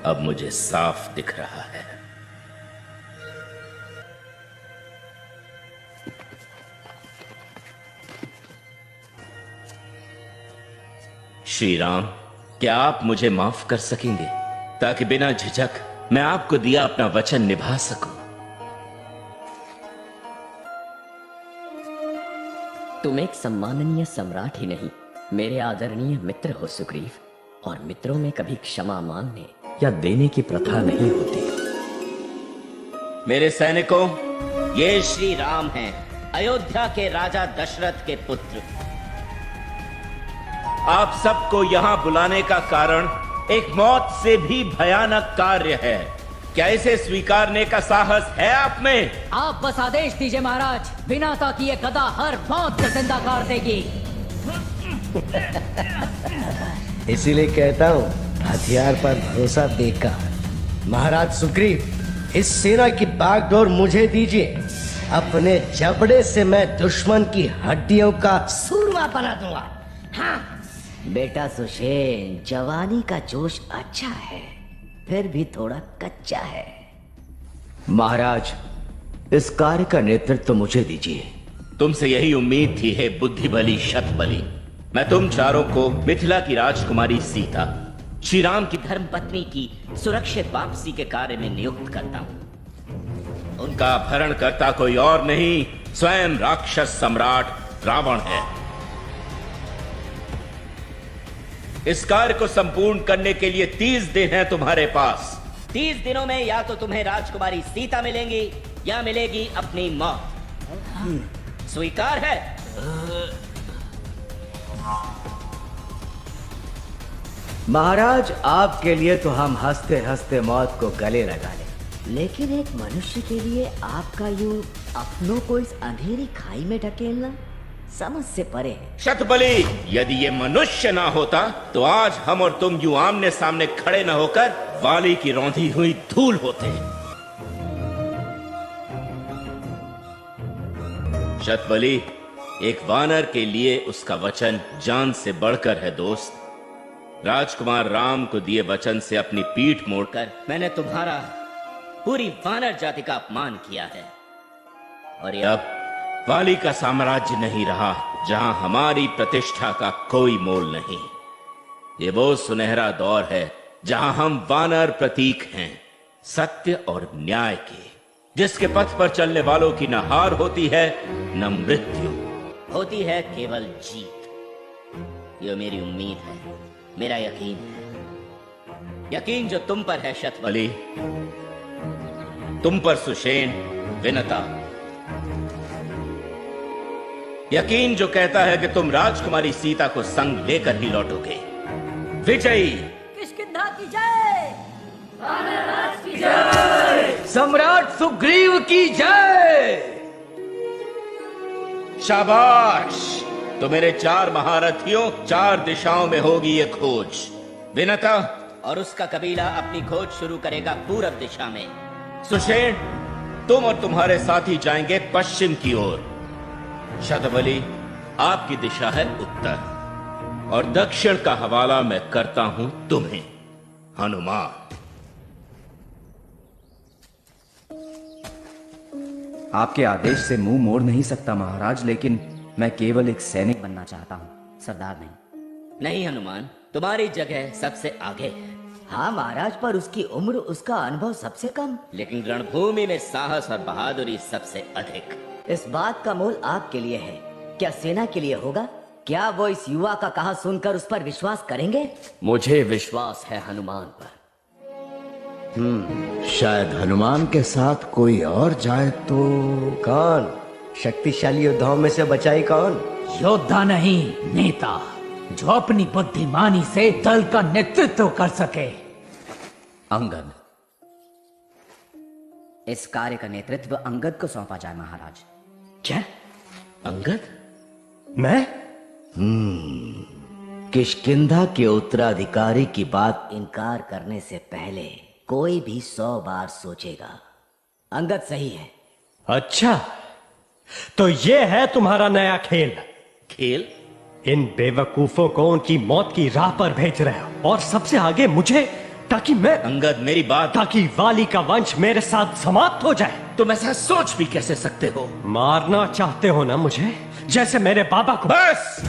अब मुझे साफ दिख रहा है। श्री राम, क्या आप मुझे माफ कर सकेंगे ताकि बिना झिझक मैं आपको दिया अपना वचन निभा सकूं? तुम एक सम्माननीय सम्राट ही नहीं, मेरे आदरणीय मित्र हो सुग्रीव, और मित्रों में कभी क्षमा मांगने या देने की प्रथा नहीं होती। मेरे सैनिकों, ये श्री राम हैं, अयोध्या के राजा दशरथ के पुत्र। आप सबको यहां बुलाने का कारण एक मौत से भी भयानक कार्य है। क्या इसे स्वीकारने का साहस है आप में? आप बस आदेश दीजिए महाराज, बिना ताकि ये गदा हर मौत को जिंदा कर देगी। इसीलिए कहता हूँ, हथियार पर भरोसा बेकार। महाराज सुग्रीव, इस सेना की बागडोर मुझे दीजिए। अपने जबड़े से मैं दुश्मन की हड्डियों का सूरमा बना दूंगा। हाँ। बेटा सुषेण, जवानी का जोश अच्छा है, फिर भी थोड़ा कच्चा है। महाराज, इस कार्य का नेतृत्व मुझे दीजिए। तुमसे यही उम्मीद थी, हे बुद्धिबली शतबली। मैं तुम चारों को मिथिला की राजकुमारी सीता, श्री राम की धर्मपत्नी की सुरक्षित वापसी के कार्य में नियुक्त करता हूं। उनका अपहरण करता कोई और नहीं, स्वयं राक्षस सम्राट रावण है। इस कार्य को संपूर्ण करने के लिए 30 दिन हैं तुम्हारे पास। 30 दिनों में या तो तुम्हें राजकुमारी सीता मिलेंगी या मिलेगी अपनी मौत। स्वीकार है? महाराज, आपके लिए तो हम हंसते हंसते मौत को गले लगा लें, लेकिन एक मनुष्य के लिए आपका यूं अपनों को इस अंधेरी खाई में ढकेलना समझ से परे है। शतबली, यदि ये मनुष्य ना होता तो आज हम और तुम यूं आमने सामने खड़े न होकर वाली की रौंधी हुई धूल होते। शतबली, एक वानर के लिए उसका वचन जान से बढ़कर है दोस्त। राजकुमार राम को दिए वचन से अपनी पीठ मोड़कर मैंने तुम्हारा पूरी वानर जाति का अपमान किया है, और ये अब वाली का साम्राज्य नहीं रहा जहां हमारी प्रतिष्ठा का कोई मोल नहीं। ये वो सुनहरा दौर है जहां हम वानर प्रतीक हैं, सत्य और न्याय के, जिसके पथ पर चलने वालों की न हार होती है न मृत्यु, होती है केवल जीत। ये मेरी उम्मीद है, मेरा यकीन है, यकीन जो तुम पर है शतबली, तुम पर सुषेण, विनता। यकीन जो कहता है कि तुम राजकुमारी सीता को संग लेकर ही लौटोगे। विजयी किष्किंधा की जय, वानरराज की जय, सम्राट सुग्रीव की जय। शाबाश, तो मेरे 4 महारथियों 4 दिशाओं में होगी ये खोज। विनता और उसका कबीला अपनी खोज शुरू करेगा पूरब दिशा में। सुषेण, तुम और तुम्हारे साथी जाएंगे पश्चिम की ओर। शतबली, आपकी दिशा है उत्तर, और दक्षिण का हवाला मैं करता हूं तुम्हें, हनुमान। आपके आदेश से मुंह मोड़ नहीं सकता महाराज, लेकिन मैं केवल एक सैनिक बनना चाहता हूँ, सरदार नहीं। नहीं हनुमान, तुम्हारी जगह सबसे आगे है। हाँ महाराज, पर उसकी उम्र, उसका अनुभव सबसे कम, लेकिन रणभूमि में साहस और बहादुरी सबसे अधिक। इस बात का मोल आपके लिए है, क्या सेना के लिए होगा? क्या वो इस युवा का कहा सुनकर उस पर विश्वास करेंगे? मुझे विश्वास है हनुमान पर। शायद हनुमान के साथ कोई और जाए तो। कौन? शक्तिशाली योद्धाओं में से बचाई कौन? योद्धा नहीं, नेता, जो अपनी बुद्धिमानी से दल का नेतृत्व कर सके। अंगद। इस कार्य का नेतृत्व अंगद को सौंपा जाए महाराज। क्या? अंगद? मैं? किष्किंधा के उत्तराधिकारी की बात इनकार करने से पहले कोई भी 100 बार सोचेगा। अंगद सही है। अच्छा, तो ये है तुम्हारा नया खेल? खेल? इन बेवकूफों को उनकी मौत की राह पर भेज रहे हो, और सबसे आगे मुझे ताकि मैं अंगद मेरी बात, ताकि वाली का वंश मेरे साथ समाप्त हो जाए। तुम ऐसा सोच भी कैसे सकते हो? मारना चाहते हो ना मुझे, जैसे मेरे बाबा को? बस!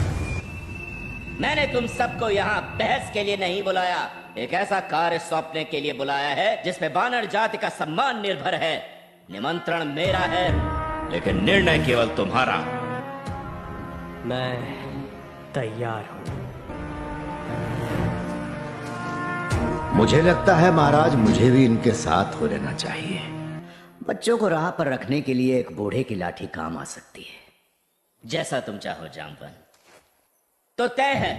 मैंने तुम सबको यहाँ बहस के लिए नहीं बुलाया, एक ऐसा कार्य सौंपने के लिए बुलाया है जिसमें वानर जाति का सम्मान निर्भर है। निमंत्रण मेरा है, लेकिन निर्णय केवल तुम्हारा। मैं तैयार हूं। मुझे लगता है महाराज मुझे भी इनके साथ हो लेना चाहिए। बच्चों को राह पर रखने के लिए एक बूढ़े की लाठी काम आ सकती है। जैसा तुम चाहो जामवन। तो तय है,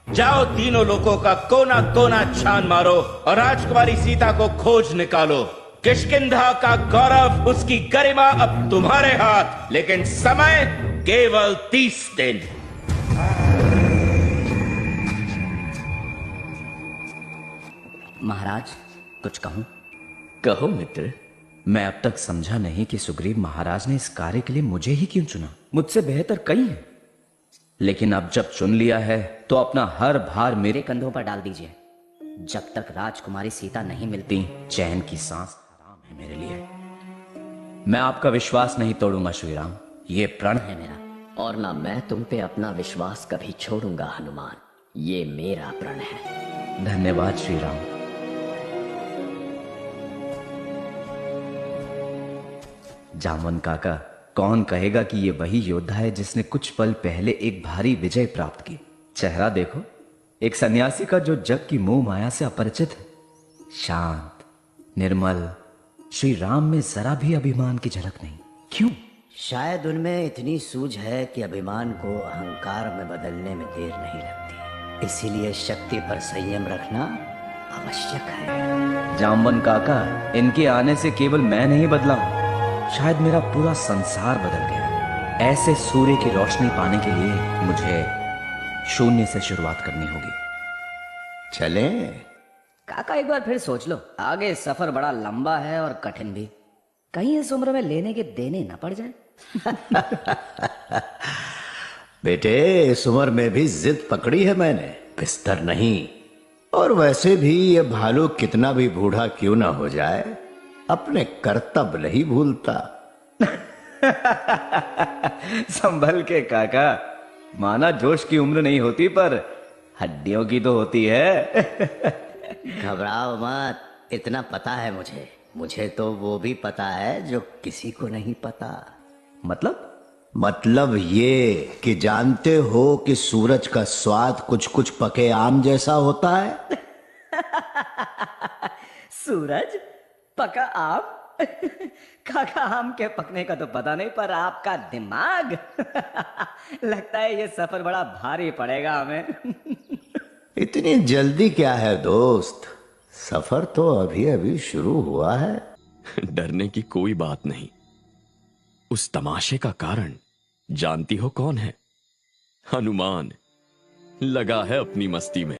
जाओ तीनों लोगों का कोना कोना छान मारो और राजकुमारी सीता को खोज निकालो। किष्किंधा का गौरव, उसकी गरिमा अब तुम्हारे हाथ, लेकिन समय केवल 30 दिन। महाराज कुछ कहूं? कहो मित्र। मैं अब तक समझा नहीं कि सुग्रीव महाराज ने इस कार्य के लिए मुझे ही क्यों चुना। मुझसे बेहतर कई हैं, लेकिन अब जब चुन लिया है तो अपना हर भार मेरे कंधों पर डाल दीजिए। जब तक राजकुमारी सीता नहीं मिलती, चैन की सांस हराम है मेरे लिए। मैं आपका विश्वास नहीं तोड़ूंगा श्री राम, ये प्रण है मेरा। और ना मैं तुम पे अपना विश्वास कभी छोड़ूंगा हनुमान, ये मेरा प्रण है। धन्यवाद श्री राम। जामवन काका, कौन कहेगा कि ये वही योद्धा है जिसने कुछ पल पहले एक भारी विजय प्राप्त की। चेहरा देखो, एक सन्यासी का जो जग की मोह माया से अपरिचित है। शांत, निर्मल। श्री राम में जरा भी अभिमान की झलक नहीं। क्यों? शायद उनमें इतनी सूझ है कि अभिमान को अहंकार में बदलने में देर नहीं लगती, इसीलिए शक्ति पर संयम रखना आवश्यक है। जामवन काका, इनके आने से केवल मैं नहीं बदला हूं, शायद मेरा पूरा संसार बदल गया। ऐसे सूर्य की रोशनी पाने के लिए मुझे शून्य से शुरुआत करनी होगी। चले? काका एक बार फिर सोच लो, आगे सफर बड़ा लंबा है और कठिन भी। कहीं इस उम्र में लेने के देने न पड़ जाए। बेटे, इस उम्र में भी जिद पकड़ी है मैंने, बिस्तर नहीं। और वैसे भी ये भालू कितना भी बूढ़ा क्यों ना हो जाए, अपने कर्तव्य नहीं भूलता। संभल के काका, माना जोश की उम्र नहीं होती पर हड्डियों की तो होती है। घबराओ मत, इतना पता है मुझे। मुझे तो वो भी पता है जो किसी को नहीं पता। मतलब ये कि जानते हो कि सूरज का स्वाद कुछ कुछ पके आम जैसा होता है। सूरज पका आम? काका, आम के पकने का तो पता नहीं, पर आपका दिमाग लगता है ये सफर बड़ा भारी पड़ेगा हमें। इतनी जल्दी क्या है दोस्त, सफर तो अभी अभी शुरू हुआ है। डरने की कोई बात नहीं। उस तमाशे का कारण जानती हो कौन है? हनुमान लगा है अपनी मस्ती में।